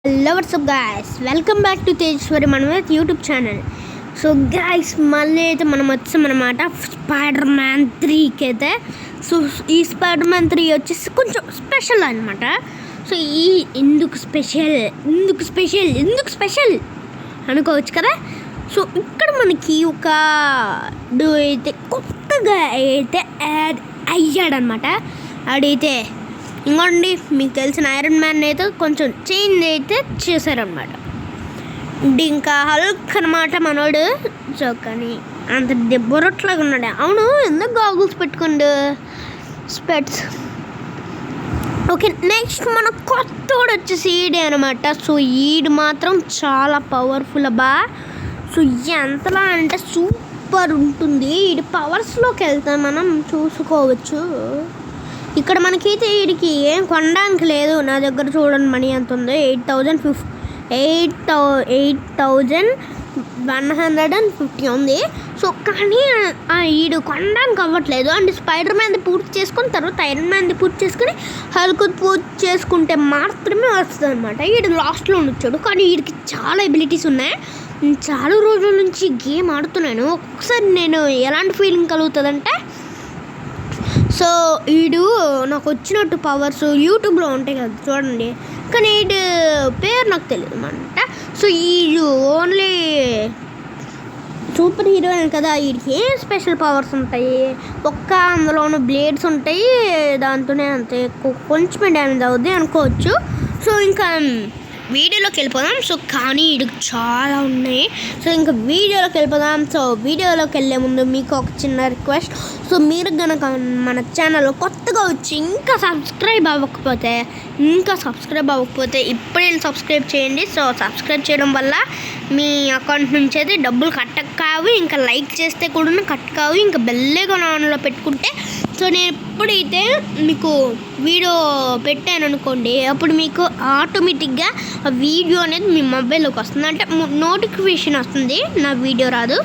Hello WhatsApp guys, welcome back to Tejeswari మనమైతే YouTube channel. So guys, మళ్ళీ అయితే మనం వచ్చామన్నమాట స్పైడర్ మ్యాన్ 3కి అయితే. సో ఈ స్పైడర్ మ్యాన్ 3 వచ్చేసి కొంచెం స్పెషల్ అనమాట. సో ఎందుకు స్పెషల్ అనుకోవచ్చు కదా. సో ఇక్కడ మనకి ఒక అయితే కొత్తగా అయితే యాడ్ అయ్యాడనమాట. ఆడైతే ఇంకోండి, మీకు తెలిసిన ఐరన్ మ్యాన్ అయితే కొంచెం చేంజ్ అయితే చేశారనమాట. ఇంకా హల్క్ అనమాట మనోడు. సో కానీ అంత బొరట్లాగా ఉన్నాడు. అవును, ఎందుకు గాగుల్స్ పెట్టుకోండు, స్పెట్స్. ఓకే, నెక్స్ట్ మన కొత్తోడు వచ్చేసి ఈడే అనమాట. సో ఈడు మాత్రం చాలా పవర్ఫుల్ అబ్బా. సో ఎంతలా అంటే సూపర్ ఉంటుంది. ఈడి పవర్స్లోకి వెళ్తే మనం చూసుకోవచ్చు. ఇక్కడ మనకైతే వీడికి ఏం కొనడానికి లేదు. నా దగ్గర చూడండి, మనీ ఎంత ఉందో, 8,150 ఉంది. సో కానీ వీడు కొనడానికి అవ్వట్లేదు. అండ్ స్పైడర్ మ్యాన్ది పూర్తి చేసుకుని తర్వాత ఐరన్ మ్యాన్ది పూర్తి చేసుకుని హల్క్ పూర్తి చేసుకుంటే మాత్రమే వస్తుంది అనమాట. వీడు లాస్ట్లో వచ్చాడు. కానీ వీడికి చాలా ఎబిలిటీస్ ఉన్నాయి. చాలా రోజుల నుంచి గేమ్ ఆడుతున్నాను. ఒక్కొక్కసారి నేను ఎలాంటి ఫీలింగ్ కలుగుతుందంటే, సో వీడు నాకు వచ్చినట్టు పవర్స్ యూట్యూబ్లో ఉంటాయి కదా చూడండి, కానీ వీడు పేరు నాకు తెలియదు అనమాట. సో వీడు ఓన్లీ సూపర్ హీరోయిన్ కదా, వీడికి ఏం స్పెషల్ పవర్స్ ఉంటాయి? అందులోనూ బ్లేడ్స్ ఉంటాయి, దాంతోనే అంతే కొంచెమే డ్యామేజ్ అవుద్ది అనుకోవచ్చు. సో ఇంకా వీడియోలోకి వెళ్ళిపోదాం. సో కానీ వీడికి చాలా ఉన్నాయి. సో ఇంకా వీడియోలోకి వెళ్ళిపోదాం. సో వీడియోలోకి వెళ్ళే ముందు మీకు ఒక చిన్న రిక్వెస్ట్. సో మీరు కనుక మన ఛానల్ కొత్తగా వచ్చి ఇంకా సబ్స్క్రైబ్ అవ్వకపోతే ఇప్పుడే సబ్స్క్రైబ్ చేయండి. సో సబ్స్క్రైబ్ చేయడం వల్ల మీ అకౌంట్ నుంచి అయితే డబ్బులు కట్ కావు, ఇంకా లైక్ చేస్తే కూడా కట్ కావు, ఇంకా బెల్లేగా ఆన్లో పెట్టుకుంటే, సో నేను ఎప్పుడైతే మీకు వీడియో పెట్టాను అనుకోండి, అప్పుడు మీకు ఆటోమేటిక్గా ఆ వీడియో అనేది మీ మొబైల్లోకి వస్తుంది, అంటే నోటిఫికేషన్ వస్తుంది, నా వీడియో రాదు.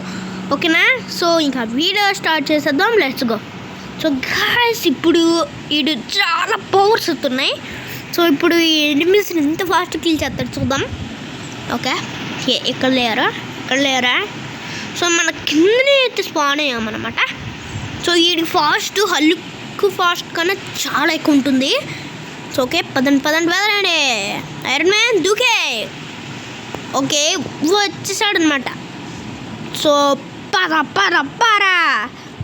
ఓకేనా? సో ఇంకా వీడియో స్టార్ట్ చేసేద్దాం, లెట్స్ గో. సో గాయ్స్, ఇప్పుడు వీడు చాలా పవర్స్ వస్తున్నాయి. సో ఇప్పుడు ఈ ఎనిమిస్ని ఎంత ఫాస్ట్ కిల్ చేస్తాడు చూద్దాం. ఓకే, ఇక్కడ లేరా. సో మన కిందనే అయితే స్పాన్ అయ్యామన్నమాట. సో వీడి హల్క్ ఫాస్ట్ కన్నా చాలా ఎక్కువ ఉంటుంది. సో ఓకే, పదండి ఐరన్ మ్యాన్ దూకే. ఓకే, వచ్చేసాడు అనమాట. సో పారా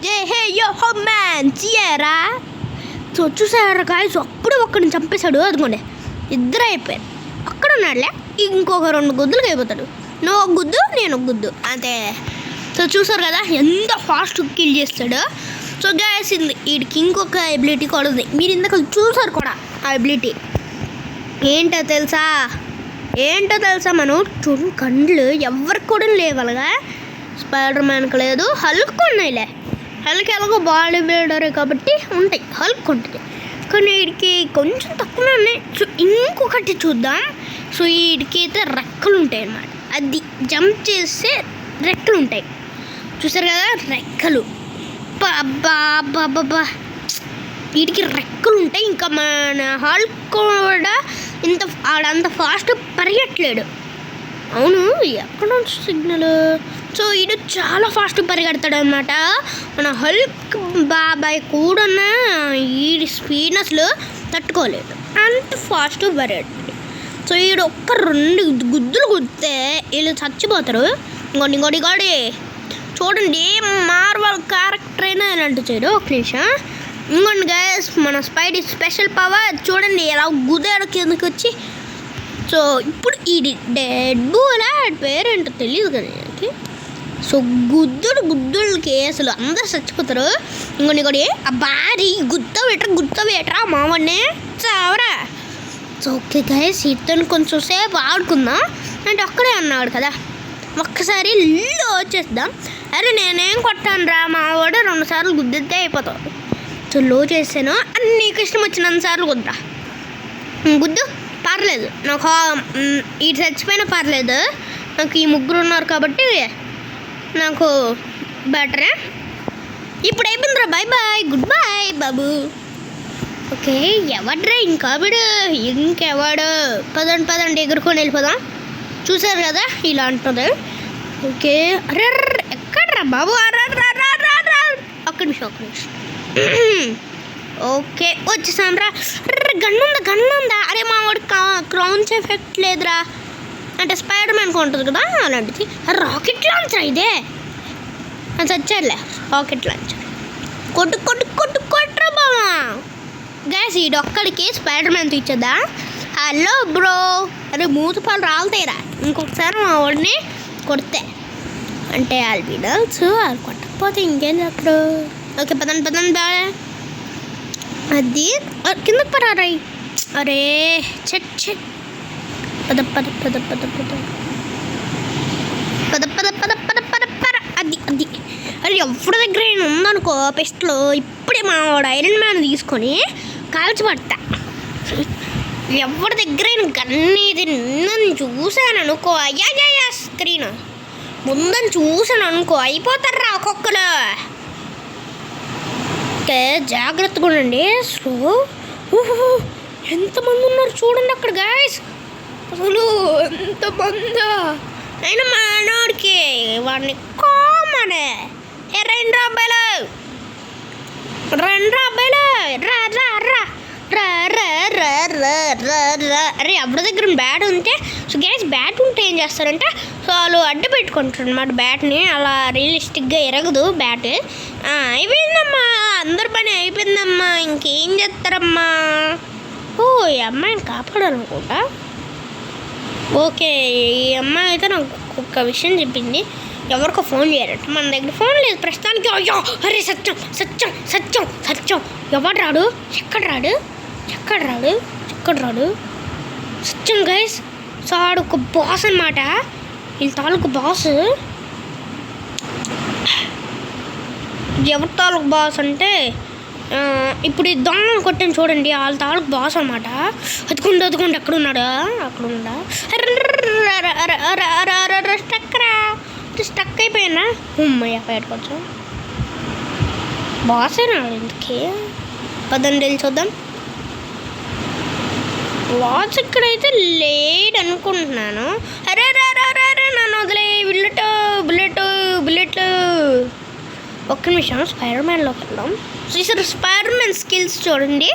జై హే యో హో మ్యాన్ చియరా. సో చూసారా గాయ్స్, అప్పుడు ఒక్కడిని చంపేశాడు. అదిగోండి, ఇద్దరు అయిపోయారు. అక్కడ ఉన్నాడులే, ఇంకొక 2 గుద్దులకు అయిపోతాడు. నువ్వు ఒక గుద్దు, నేను ఒక గుద్దు, అంతే. సో చూసారు కదా ఎంత ఫాస్ట్ కిల్ చేస్తాడు. సో గాయ్స్, వీడికి ఇంకొక ఎబిలిటీ కూడా ఉంది. మీరు ఇందాక చూసారు కూడా ఆ ఎబిలిటీ. ఏంటో తెలుసా మనం చూడండి, కండ్లు ఎవరికి కూడా లేవలగా. స్పైడర్ మ్యాన్కి లేదు, హల్క్ ఉన్నాయిలే. హల్క్ ఎలాగో బాడీ బిల్డరే కాబట్టి ఉంటాయి, హల్క్ ఉంటుంది. కానీ వీడికి కొంచెం తక్కువనే ఉన్నాయి. సో ఇంకొకటి చూద్దాం. సో వీడికి అయితే రెక్కలు ఉంటాయి అన్నమాట. అది జంప్ చేస్తే రెక్కలు ఉంటాయి. చూసారు కదా రెక్కలు, బాబా వీటికి రెక్కలు ఉంటాయి. ఇంకా మన హల్క్ కూడా ఆడంత ఫాస్ట్ పరిగెట్టలేడు. అవును, ఎక్కడ సిగ్నల్. సో వీడు చాలా ఫాస్ట్ పరిగెడతాడు అనమాట. మన హల్క్ బాబాయ్ కూడా వీడి స్పీడ్నెస్లో తట్టుకోలేదు, అంత ఫాస్ట్ పరిగెడతాడు. సో వీడు 2 గుద్దులు గుద్దితే వీళ్ళు చచ్చిపోతారు. ఇంకోటి చూడండి, మార్వల్ క్యారెక్టర్ అయినా ఇలాంటి చేయడు. ఒక నిమిషం ఇంకోండి గైస్, మన స్పైడీ స్పెషల్ పవర్ చూడండి ఎలా గుద్దాడు కిందకి వచ్చి. సో ఇప్పుడు ఇది డెడ్ బూలా పేరేంటో తెలియదు కదా నాకు. సో గుద్దులకి అసలు అందరు చచ్చిపోతారు. ఇంకోటి భారీ గుర్తవేట్రా మావన్నే చావరా. సో ఓకే గైస్, ఇతను కొంచెం సేపు ఆడుకుందాం అంటే అక్కడే అన్నాడు కదా, ఒక్కసారి లో వచ్చేద్దాం. అరే నేనేం కొట్టాను రా, మా వాడు 2 సార్లు గుద్దితే అయిపోతావు. సో లో చేసాను, అని నీకు ఇష్టం వచ్చినంత సార్లు గుద్దు, పర్లేదు. నాకు ఈ చచ్చిపోయినా పర్లేదు, నాకు ఈ 3 ఉన్నారు కాబట్టి నాకు బెటరే. ఇప్పుడు అయిపోయిందిరా, బాయ్ గుడ్ బై బాబు. ఓకే ఎవడ్రా ఇంకెవడు పదండి ఎగురుకొని వెళ్ళిపోదాం. చూసారు కదా ఇలా అంటుంది. ఓకే అరే ఎక్కడ్రా బాబు ఒక్క నిమిషం ఓకే వచ్చేసాం రా. గన్ను ఉందా? అరే మా వాడు క్రౌన్స్ ఎఫెక్ట్ లేదురా. అంటే స్పైడర్ మ్యాన్కి ఉంటుంది కదా అలాంటిది. రాకెట్ లాంచర్ ఇదే అది వచ్చారులే. రాకెట్ లాంచర్ కొట్టురా బాబా. గ్యాస్ ఈడొక్కడికి స్పైడర్ మ్యాన్ తీర్చదా? Hello bro. అరే మూతపాలు రాలుతాయిరా ఇంకొకసారి మా వాడిని కొడితే. అంటే వాళ్ళు విడాల్స్ వాళ్ళు కొట్టకపోతే ఇంకేం చేస్తారు. ఓకే పదండి బాగా. అది కిందకు పరారాయి. అరే చెట్ పద అది అది ఎవరి దగ్గర ఉందనుకో పెస్ట్లో ఇప్పుడే మా వాడు ఐరన్ మ్యాన్ తీసుకొని కాల్చి పడతా. ఎవరి దగ్గర గన్నీది ముందని చూశాను అనుకో అయ్యా స్క్రీన్ ముందని చూశాను అనుకో అయిపోతారా ఒక్కొక్కరు. ఓకే జాగ్రత్తగా ఉండండి. సో ఎంతమంది ఉన్నారు చూడండి అక్కడ గాయస్. అసలు ఎంతమందా అయినా మానోడికి వాడిని కామనే. రెండు అబ్బాయిలు అరే ఎవరి దగ్గర బ్యాట్ ఉంటే సో గ్యాస్ బ్యాట్ ఉంటే ఏం చేస్తారంటే సో వాళ్ళు అడ్డు పెట్టుకుంటారు అన్నమాట బ్యాట్ని. అలా రియలిస్టిక్గా ఎరగదు బ్యాట్. అయిపోయిందమ్మా అందరి పని అయిపోయిందమ్మా ఇంకేం చేస్తారమ్మా. ఓ ఈ అమ్మాయిని కాపాడాలనుకుంటా. ఓకే ఈ అమ్మాయి అయితే నాకు ఒక విషయం చెప్పింది. ఎవరికో ఫోన్ చేయాలంట. మన దగ్గర ఫోన్ లేదు ప్రస్తుతానికి. అయ్యో అరే సత్యం ఎవడు రాడు ఎక్కడ రాడు సత్యం గైస్. సో ఆడు ఒక బాస్ అనమాట. వీళ్ళ తాలూకు బాస్. ఎవరి తాలూకు బాస్ అంటే ఇప్పుడు ఈ దొంగను కొట్టాను చూడండి వాళ్ళ తాలూకు బాస్ అనమాట. అదుకుండు అక్కడ ఉన్నాడా స్టక్ అయిపోయినా అమ్మయ్య బయటకొచ్చు. బాసేనా ఇంతకీ పదండి వెళ్ళి చూద్దాం. వాచ్ ఇక్కడైతే లేట్ అనుకుంటున్నాను. అరే నన్ను వదిలే బుల్లెట్ ఒక్క నిమిషం స్పైడర్ మ్యాన్లోకి వెళ్దాం. చూసారు స్పైడర్ మ్యాన్ స్కిల్స్ చూడండి.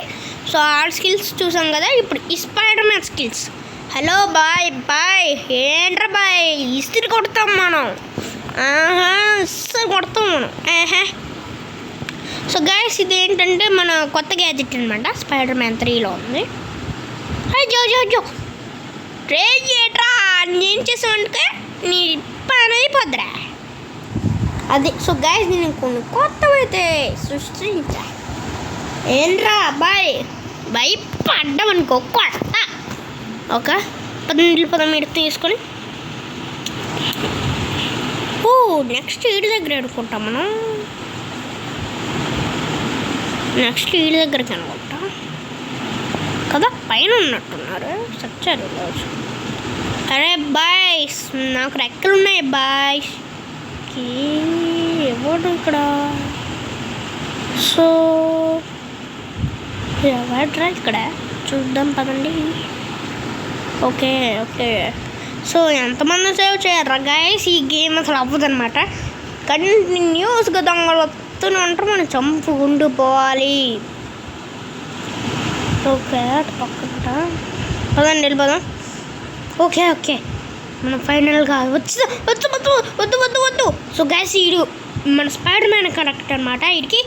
సో ఆ స్కిల్స్ చూసాం కదా. ఇప్పుడు ఈ Spider Man skills. Hello boy ఏంట్రా బాయ్ ఇస్త్రీ కొడతాం మనం. ఇస్త్రీ కొడతాం మనం. సో గైస్ ఇది ఏంటంటే మన కొత్త గ్యాజెట్ అనమాట. స్పైడర్ మ్యాన్ 3లో ఉంది. అయ్యో ట్రే చేయట్రా ఏం చేసావంటే నీ పని అయిపోద్దిరా అది. సో గైస్ నేను కొన్ని కొత్తవైతే సృష్టించా. ఏంట్రా బాయ్ పడ్డామనుకో కొత్త. ఓకే 10 ఇటు తీసుకొని నెక్స్ట్ ఈడి దగ్గర అనుకుంటాం మనం. నెక్స్ట్ ఈడి దగ్గరికి అనుకుంటా కదా. పైన ఉన్నట్టున్నారు సచ్చారు రోజు. అరే బాయ్స్ నాకు రెక్కలు ఉన్నాయి బాయ్స్కి. ఎవడు ఇక్కడ? సో ఎవడ్రా ఇక్కడ చూద్దాం పదండి. ఓకే సో ఎంతమంది సేవ్ చేయరా గైస్. ఈ గేమ్ అసలు అవ్వదు అనమాట. కంటిన్యూస్గా దొంగలు వస్తూనే ఉంటారు. మనం చంపుకుంటూ పోవాలి. ఓకే అటు పక్కన పదండి వెళ్ళిపోదాం. ఓకే మనం ఫైనల్గా వద్దు. సో గైస్ ఈడు మన స్పైడర్ మ్యాన్ కరెక్ట్ అనమాట. వీడికి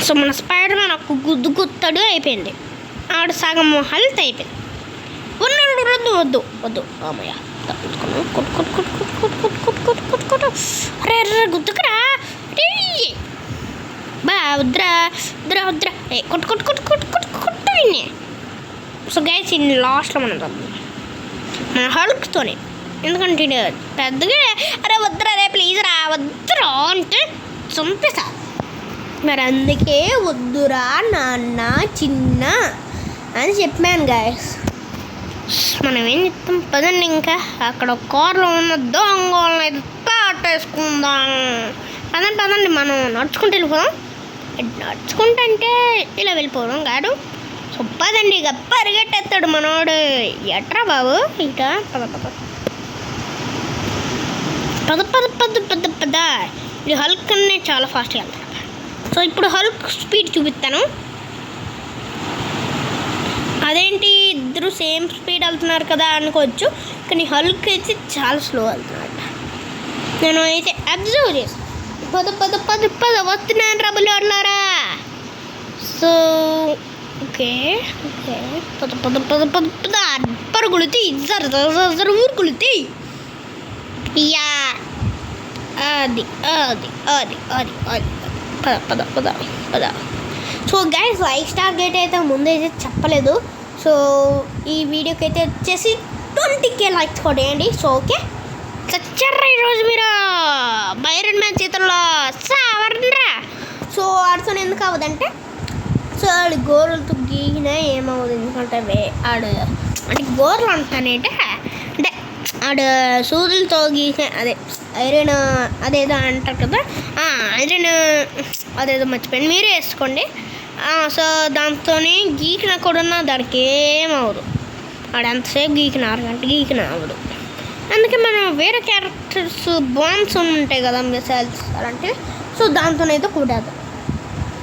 సో మన స్పైడర్ మ్యాన్ ఒక గుత్తాడు అయిపోయింది. ఆడు సగం హెల్త్ అయిపోయింది. వద్దు అమ్మయ్య అరే గుర్తుకురా బా వద్దురా కొట్టు విన్నే. సో గైస్ ఇన్ని లాస్ట్లో మనం మన హల్క్తోనే. ఎందుకంటే పెద్దగా అరే వద్దురా ప్లీజ్ రా వద్దురా అంటే చంపేసా. మరి అందుకే వద్దురా నాన్న చిన్న అని చెప్పాను గైస్. మనం ఏం చెప్తాం పదండి. ఇంకా అక్కడ కార్లో ఉన్న దొంగలను అయితే తాటేసుకుందాం. పదండి మనం నడుచుకుంటూ వెళ్ళిపోదాం. నడుచుకుంటే ఇలా వెళ్ళిపోవడం కాదు. సో పదండి, ఇక పరిగెట్టేస్తాడు మనోడు. ఎట్రా బాబు ఇట పద పద పద పద పద పద పద. ఇది హల్క్ అనే చాలా ఫాస్ట్గా వెళ్తాడు. సో ఇప్పుడు హల్క్ స్పీడ్ చూపిస్తాను. అదేంటి ఇద్దరు సేమ్ స్పీడ్ వెళ్తున్నారు కదా అనుకోవచ్చు, కానీ హల్క్ అయితే చాలా స్లో వెళ్తున్నాడు. నేను అయితే అబ్జర్వ్ చేస్తాను. పద పద పద పద వస్తున్నాను రబ్బులు అట్లారా. సో ఓకే ఓకే పద పద పద పద పద పరుగులుతి జర ఊరుకులుతి. యా అది అది అది అది అది పద పద పద పద. సో గైస్, 5 స్టార్ గేట్ అయితే ముందైతే చెప్పలేదు. సో ఈ వీడియోకి అయితే వచ్చేసి 20K లైక్స్ కొట్టేయండి. సో ఓకే, చచ్చర్రా ఈరోజు మీరు బైరన్ మ్యాన్ చేతుల్లో సావర్రా. సో ఆడుతో ఎందుకు అవ్వదంటే, సో ఆడు గోర్లతో గీకినా ఏమవుదు, ఎందుకంటే ఆడు అంటే గోర్లు అంటానంటే అంటే ఆడు సూదులతో గీకిన అదే ఐరన్ అదేదో అంటారు కదా, ఐరన్ అదేదో మర్చిపోయింది, మీరే వేసుకోండి. సో దాంతో గీకిన కూడా దానికి ఏమవదు. ఆడు ఎంతసేపు గీకిన 6 గంటలు గీకిన అవ్వదు. అందుకే మనం వేరే క్యారెక్టర్స్ బాంబ్స్ ఉంటాయి కదా, మిసైల్స్ అలాంటివి, సో దాంతోనైతే కూడదు.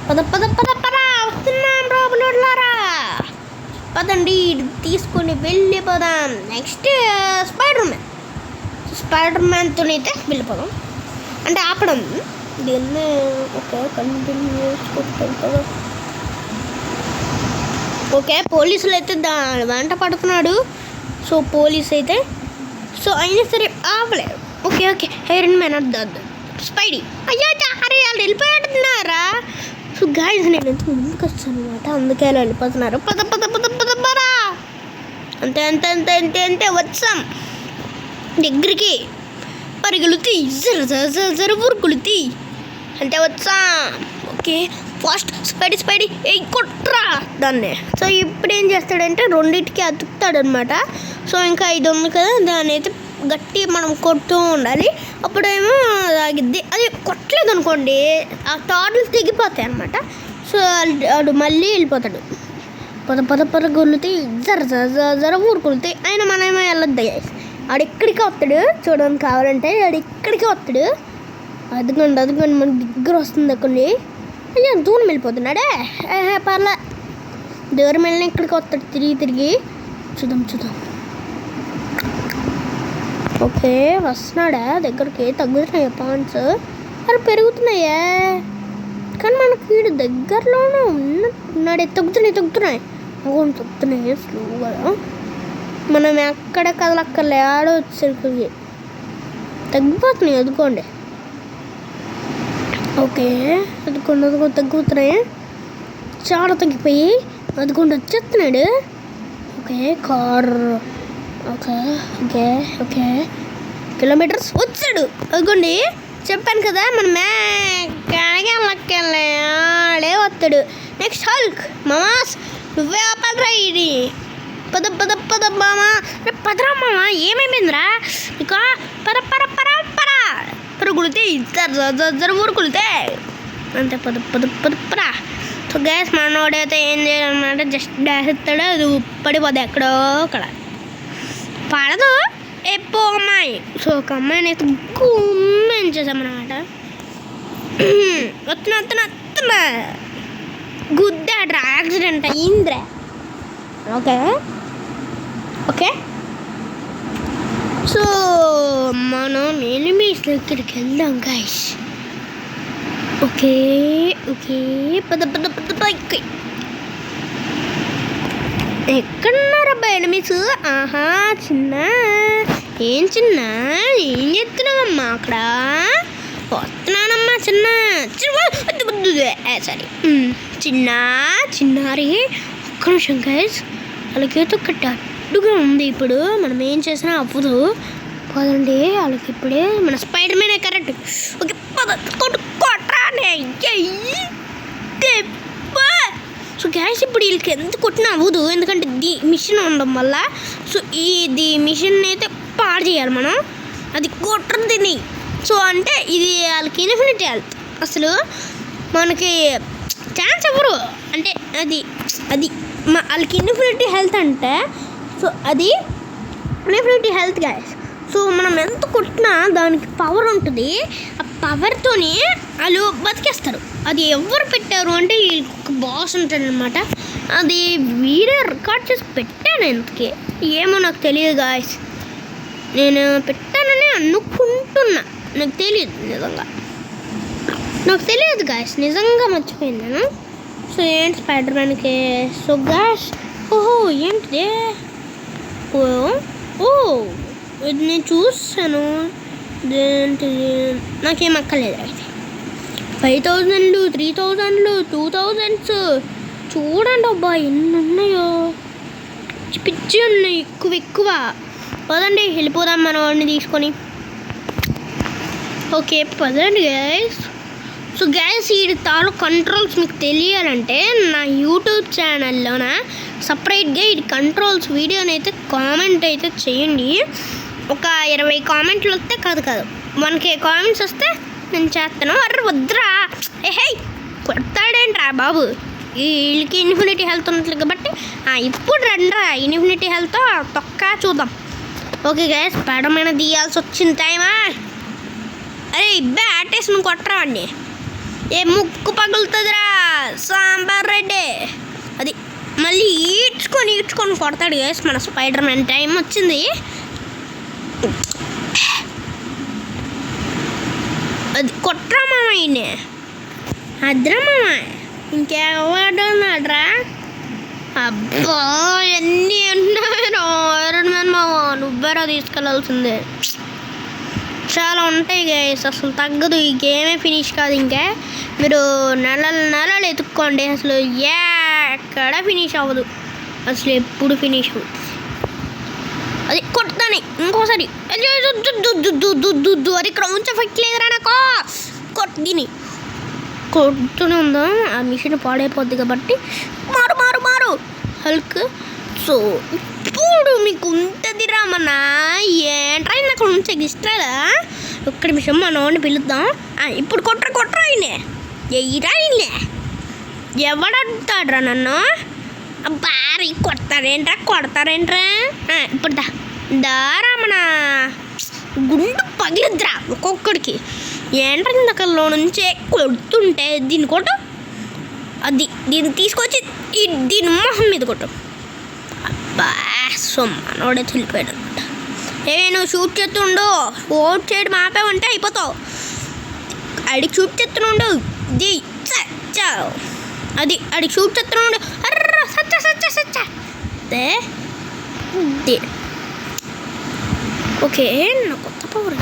పద పద పద పద వస్తున్నాం రోబులారా. పదండి తీసుకొని వెళ్ళిపోదాం. నెక్స్ట్ స్పైడర్ మ్యాన్తోనైతే వెళ్ళిపోదాం. అంటే ఆపడం దీన్ని ఓకే కంటిన్యూ చేసుకుంటాం. ఓకే, పోలీసులు అయితే దాని వెంట పడుతున్నాడు. సో పోలీస్ అయితే సో అయినా సరే ఆపలేదు. ఓకే ఓకే ఐరన్ మ్యాన్ అద్దు స్పైడీ అయ్యా అరే వాళ్ళు వెళ్ళిపోతున్నారా. సో గాయస్ నేను ఎంత ముందుకు వచ్చాను అనమాట, అందుకే వాళ్ళు వెళ్ళిపోతున్నారు. పద పద పద పద పదా. అంతే అంతే అంతే అంతే అంతే వచ్చాం దగ్గరికి. పరిగెలుతి జర ఊరుకులుతి అంటే వచ్చాం. ఓకే ఫాస్ట్ స్పైడీ ఏ కొట్రా దాన్ని. సో ఇప్పుడు ఏం చేస్తాడంటే రెండింటికి అతుకుతాడనమాట. సో ఇంకా ఇది ఉంది కదా, దాన్ని అయితే గట్టి మనం కొడుతూ ఉండాలి. అప్పుడేమో ఆగిద్ది. అది కొట్టలేదు అనుకోండి ఆ తాడులు తెగిపోతాయి అనమాట. సో వాడు మళ్ళీ వెళ్ళిపోతాడు. పద పద పద గొల్లుతాయి జర ఊరుకులుతాయి. ఆయన మనమేమో వెళ్ళొద్దు. ఆడెక్కడికి వస్తాడు చూడడానికి కావాలంటే, ఆడెక్కడికి వస్తాడు. అదిగోండి మన దగ్గర వస్తుంది అక్కడి. అయ్యా దూరం వెళ్ళిపోతున్నాడే. పర్లే దూరం వెళ్ళిన ఇక్కడికి వస్తాడు తిరిగి చూద్దాం. ఓకే వస్తున్నాడా దగ్గరికి. తగ్గుతున్నాయా పాయింట్స్? అవి పెరుగుతున్నాయా, కానీ మనకి వీడు దగ్గరలోనే ఉన్నాడే. తగ్గుతున్నాయి స్లోగా. మనం ఎక్కడ కదలక్కర్లే, ఆడొచ్చేసరికి తగ్గిపోతున్నాయి. అదుకోండి ఓకే అదుకోండి తగ్గుతున్నాయి, చాలా తగ్గిపోయి. అదుకోండి వచ్చేస్తున్నాడు. Okay car okay okay okay kilometres వచ్చాడు. అదిగోండి చెప్పాను కదా మనం లక్కెళ్ళే ఆడే వస్తాడు. నెక్స్ట్ హల్క్ మామాస్ నువ్వే ఆపాలరా. ఇది పద పద పద మామా పదరా మామా ఏమైపోయిందిరా ఇక పద పర పర పర పరుగులితే జర ఊరుకులితే అంతే. పద పద పద పర. సో గ్యాస్ మనోడైతే ఏం చేయాలన్నమాట, జస్ట్ డాష్ ఇస్తాడు, అది పడిపోద్ది ఎక్కడో అక్కడ పడదు. ఎప్పో అమ్మాయి. సో ఒక అమ్మాయిని అయితే గుమ్మించేసామన్నమాట. వస్తున్నా గుద్దాడ్రా, యాక్సిడెంట్ అయ్యిందిరా. ఓకే సో మనం ఎనిమీస్ దగ్గరికి వెళ్దాం గైస్. ఓకే పద పద పద పైకి. ఎక్కడున్నారబ్బా ఎనిమీస్? ఆహా ఏం చేస్తున్నావమ్మా అక్కడ? వస్తున్నానమ్మా సారీ చిన్నారి. ఒక్క నిమిషం గైస్, వాళ్ళకైతే ఒకటి అడ్డుగా ఉంది. ఇప్పుడు మనం ఏం చేసినా అవ్వదు. పదండి వాళ్ళకి ఇప్పుడే మన స్పైడర్ మ్యాన్ కరెక్ట్. ఓకే పద కొట్రానే. సో గ్యాస్ ఇప్పుడు వీళ్ళకి ఎంత కొట్టినా అవ్వదు, ఎందుకంటే మిషన్ ఉండడం వల్ల. సో ఇది మిషన్ అయితే పాడు చేయాలి మనం, అది కొట్టరు తిని. సో అంటే ఇది వాళ్ళకి ఇన్ఫినిటీ హెల్త్. అసలు మనకి ఛాన్స్ ఎవరు అంటే అది అది వాళ్ళకి ఇన్ఫినిటీ హెల్త్ అంటే సో అది ఇన్ఫినిటీ హెల్త్ గాయస్. సో మనం ఎంత కొట్టినా దానికి పవర్ ఉంటుంది. ఆ పవర్తోనే వాళ్ళు బతికేస్తారు. అది ఎవరు పెట్టారు అంటే ఒక బాస్ ఉంటాడు అనమాట. అది వీడియో రికార్డ్ చేసి పెట్టాను ఎందుకే ఏమో నాకు తెలియదు గాయస్. నేను పెట్టానని అనుకుంటున్నా, నాకు తెలియదు నిజంగా, నాకు తెలియదు గాయస్, నిజంగా మర్చిపోయింది నేను. సో ఏంటి స్పైడర్ మ్యాన్కి సో గాయస్. ఓహో ఏంటిదే, ఓ ఇది నేను చూసాను. ఏంటిది నాకేం అక్కర్లేదు. అయితే 5,000 3,000 2,000 చూడండి అబ్బా ఎన్ని ఉన్నాయో, పిచ్చి ఉన్నాయి ఎక్కువ. పదండి వెళ్ళిపోదాం మన వాడిని తీసుకొని. ఓకే పదండి గైస్. సో గైస్ ఈ తాను కంట్రోల్స్ మీకు తెలియాలంటే నా యూట్యూబ్ ఛానల్లోన సపరేట్గా ఈ కంట్రోల్స్ వీడియోని అయితే కామెంట్ అయితే చేయండి. ఒక 20 కామెంట్లు వస్తే కాదు 1K కామెంట్స్ వస్తే నేను చేస్తాను. అర్ర వద్దురా హే కొడతాడేంట్రా బాబు, వీళ్ళకి ఇన్ఫినిటీ హెల్త్ ఉన్నట్లు కాబట్టి ఇప్పుడు రండిరా ఇన్ఫినిటీ హెల్త్ తొక్క చూద్దాం. ఓకే గైస్ పడమైన తీయాల్సి వచ్చిన టైమా. అరే ఇబ్బే ఆటేసి నువ్వు కొట్టరా అండి, ఏ ముక్కు పగులుతుందిరా సాంబార్ రెడ్డి. అది మళ్ళీ ఈడ్చుకొని కొడతాడు గైస్ మన స్పైడర్ మ్యాన్. టైం వచ్చింది. అది కొట్టరా మామ, ఈయనే అద్రా మామ, ఇంకెవడున్నాడ్రా. అబ్బా ఎన్ని ఉన్నాయో ఐరన్ మ్యాన్ మామ, నువ్వేరా తీసుకెళ్ళాల్సిందే. చాలా ఉంటాయి గైస్, అసలు తగ్గదు. ఈ గేమే ఫినిష్ కాదు. ఇంకా మీరు నెలలు ఎత్తుక్కోండి, అసలు ఎక్కడ ఫినిష్ అవ్వదు, అసలు ఎప్పుడు ఫినిష్ అవ్వదు. అది కొడతానే ఇంకోసారి. అది క్రౌంచ్ ఎఫెక్ట్ లేదురా నాకు, కొట్టిని కొడుతూనే ఉందా. ఆ మిషన్ పాడైపోద్ది కాబట్టి మారు హల్క్. సో ఇప్పుడు మీకు ఉంటుందిరా మన ఏంట్రా నాకు ఉంచే ఇస్తాడా. ఒక్క నిమిషం మన వాడిని పిలుద్దాం. ఇప్పుడు కొట్టరా ఆయనే, ఎయ్యిరా ఆయనే. ఎవడడుగుతాడ్రా నన్ను, బారీ కొడతారేంట్రా. ఇప్పుడు దారా మన గుండు పగిలిద్రా ఒక్కొక్కడికి. ఏంట్రా ఇంతకల్లో నుంచే కొడుతుంటే దీన్ని కొట్టు, అది దీన్ని తీసుకొచ్చి దీని మొహం మీద కొట్టు. అబ్బా సో మనోడే వెళ్ళిపోయాడు అనమాట. నువ్వు షూట్ చేస్తుండు, షూట్ చేయడం ఆపేవంటే అయిపోతావు. అడిగి షూట్ చేస్తుండు, అది అడిగి షూట్ చేస్తుండు. అర్ర సచ్చ ఓకే నా కొత్త పవర్.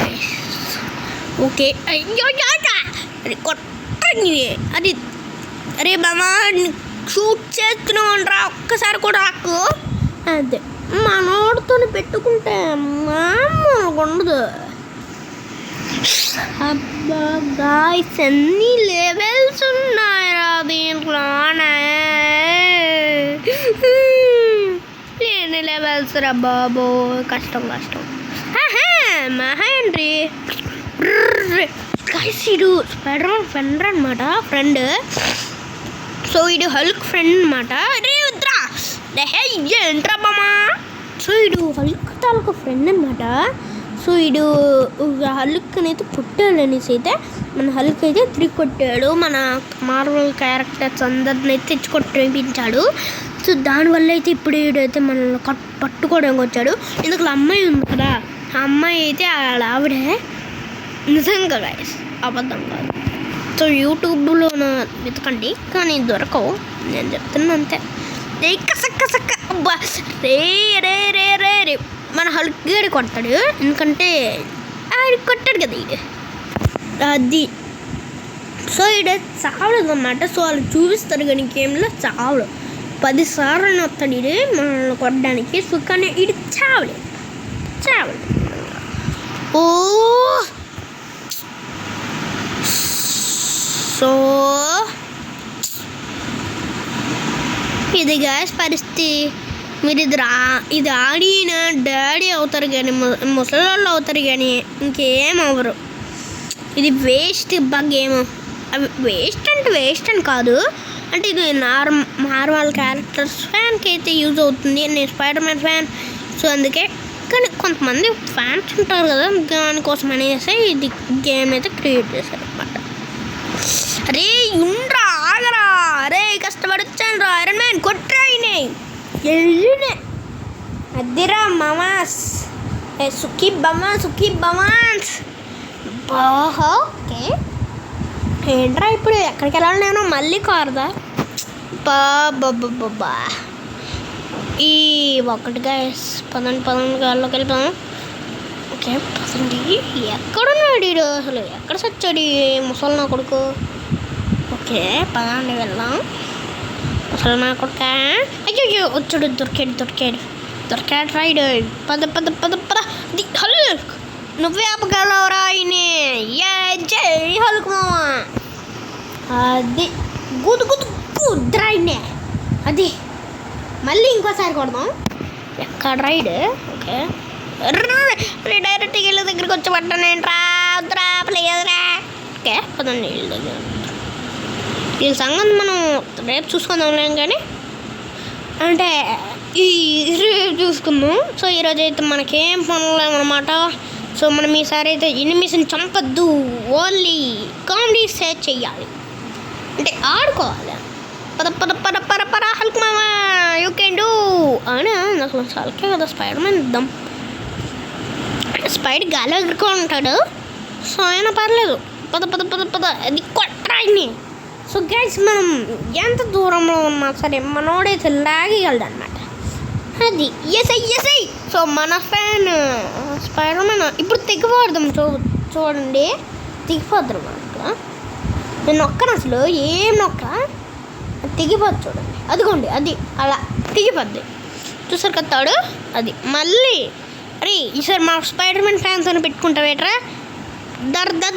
ఓకే అయ్యో అది కొట్టని అది. అరే బామా షూట్ చేస్తున్నావు రా, ఒక్కసారి కూడా రాకు. అదే మనోడితో పెట్టుకుంటే మామూలుగా ఉండదు. అబ్బా గాయ్స్ ఎన్ని లెవెల్స్ ఉన్నాయరా దీంట్లోనే, ఎన్ని లెవెల్స్ రా బాబో, కష్టం. మహేంద్రి గాయ్స్ ఇడు స్పైడర్ మ్యాన్ ఫ్రెండ్ అనమాట, ఫ్రెండ్. సో ఇది హల్క్ ఫ్రెండ్ అనమాట. రే వద్దురా ఏంట్రా బామా. సో ఇడు హల్క్ తాలూకు ఫ్రెండ్ అనమాట. సో ఇడు హల్క్ అయితే పుట్టాడనేసి అయితే మన హల్క్ అయితే తిరిగి కొట్టాడు. మన మార్వెల్ క్యారెక్టర్స్ అందరిని అయితే తెచ్చి కొట్టించాడు. సో దానివల్ల అయితే ఇప్పుడు ఈడైతే మనల్ని పట్టుకోవడానికి వచ్చాడు. ఎందుకు అమ్మాయి ఉంది కదా, ఆ అమ్మాయి అయితే ఆవిడే నిజంగా గాయస్, అబద్ధం కాదు. సో యూట్యూబ్లో వెతకండి కానీ దొరకవు, నేను చెప్తున్నా అంతే. సక్క అబ్బా రే మన హల్క్ గడి కొడతాడు, ఎందుకంటే ఆడి కొట్టాడు కదా ఇది అది. సో ఈడ చావలేదు అన్నమాట. సో వాళ్ళు చూపిస్తారు కానీ గేమ్లో చావడు, 10 సార్లు వస్తాడు ఇది మనల్ని కొట్టడానికి. సో కానీ ఇది చావలేదు. ఓ సో ఇది గాయస్ పరిస్థితి. మీరు ఇది ఆడిన డాడీ అవుతారు కానీ ముసలోళ్ళు అవుతారు కానీ ఇంకేం అవ్వరు. ఇది వేస్ట్ గేమ్. అవి వేస్ట్ అని కాదు, అంటే ఇది నార్మల్ క్యారెక్టర్స్ ఫ్యాన్కి అయితే యూజ్ అవుతుంది. నేను స్పైడర్ మ్యాన్ ఫ్యాన్, సో అందుకే. కానీ కొంతమంది ఫ్యాన్స్ ఉంటారు కదా, దానికోసం అనేసి ఇది గేమ్ అయితే క్రియేట్ చేశారు అనమాట. అరే ఉండ్రా ఆగరా, అరే కష్టపడి వచ్చాను రా ఐరన్ మ్యాన్, కొట్రా వెళ్ళినే అదిరా మామాస్, సుఖీ బమాన్స్ బాహా. ఓకే ఏంట్రా ఇప్పుడు ఎక్కడికి వెళ్ళాలి నేను, మళ్ళీ కారుదా బాబా. ఈ ఒకటి గైస్ పదండి గాల్లోకి వెళ్ళిపోదాం. ఓకే పదండి. ఎక్కడున్నాడు వీడు అసలు, ఎక్కడ సచ్చాడు ముసలి నా కొడుకు. ఓకే పదండి వెళ్దాం. ముసలి నా కొడుక అయ్యో వచ్చాడు, దొరికాడు రైడ్. పద అది హల్క్, నువ్వే ఆపగలవరా ఆయనే. జై హల్క్ మామా. అది గుద్దురాయినే. అది మళ్ళీ ఇంకోసారి కొడదాం. ఎక్కడ రైడ్. ఓకే డైరెక్ట్గా ఇళ్ళ దగ్గరికి వచ్చి పట్టానేంట్రా, వద్దురా ప్లేదురా. ఓకే పదండి ఇళ్ళ దగ్గర. వీళ్ళ సంగతి మనం రేపు చూసుకుందాంలేం, కానీ అంటే రేపు చూసుకుందాం. సో ఈరోజు అయితే మనకేం పనులేమన్నమాట. సో మనం ఈసారి అయితే ఎనిమిస్ని చంపద్దు, ఓన్లీ కామెడీ సేవ్ చెయ్యాలి, అంటే ఆడుకోవాలి. పద హల్క్ మామా యూ కెన్ డూ అని నాకు హల్కే కదా, స్పైడర్ మ్యాన్ ఇద్దాం. స్పైడర్ గాలి ఎగురుకొని ఉంటాడు, సో అయినా పర్లేదు. పద అది కొట్రాయిని. సో గైస్ మనం ఎంత దూరంలో ఉన్నా సరే మనోడైతే లాగగలడు అనమాట. అది ఎస్ఐ. సో మన ఫ్యాన్ స్పైడర్ మ్యాన్ ఇప్పుడు తెగిపోద్దాం. చూడండి తెగిపోద్దాం అనమాట. నేను నొక్కను అసలు, ఏం నొక్క తెగిపోద్ది చూడండి. అదిగోండి అది అలా తెగిపోద్ది, చూసారు కత్తాడు. అది మళ్ళీ అరే ఈసారి మా స్పైడర్ మ్యాన్ ఫ్యాన్స్ అని పెట్టుకుంటావేట్రా, దందనే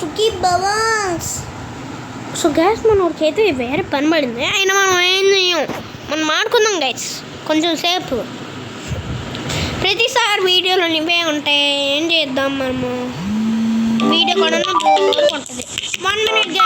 సుఖీ బవాన్స్. సో గ్యాస్ మనకి అయితే వేరే పని పడింది, అయినా మనం ఏం చేయం, మనం ఆడుకుందాం గైస్ కొంచెం సేపు. ప్రతిసారి వీడియోలో ఇవే ఉంటాయి, ఏం చేద్దాం మనము. వీడియో కూడా ఉంటుంది 1 minute.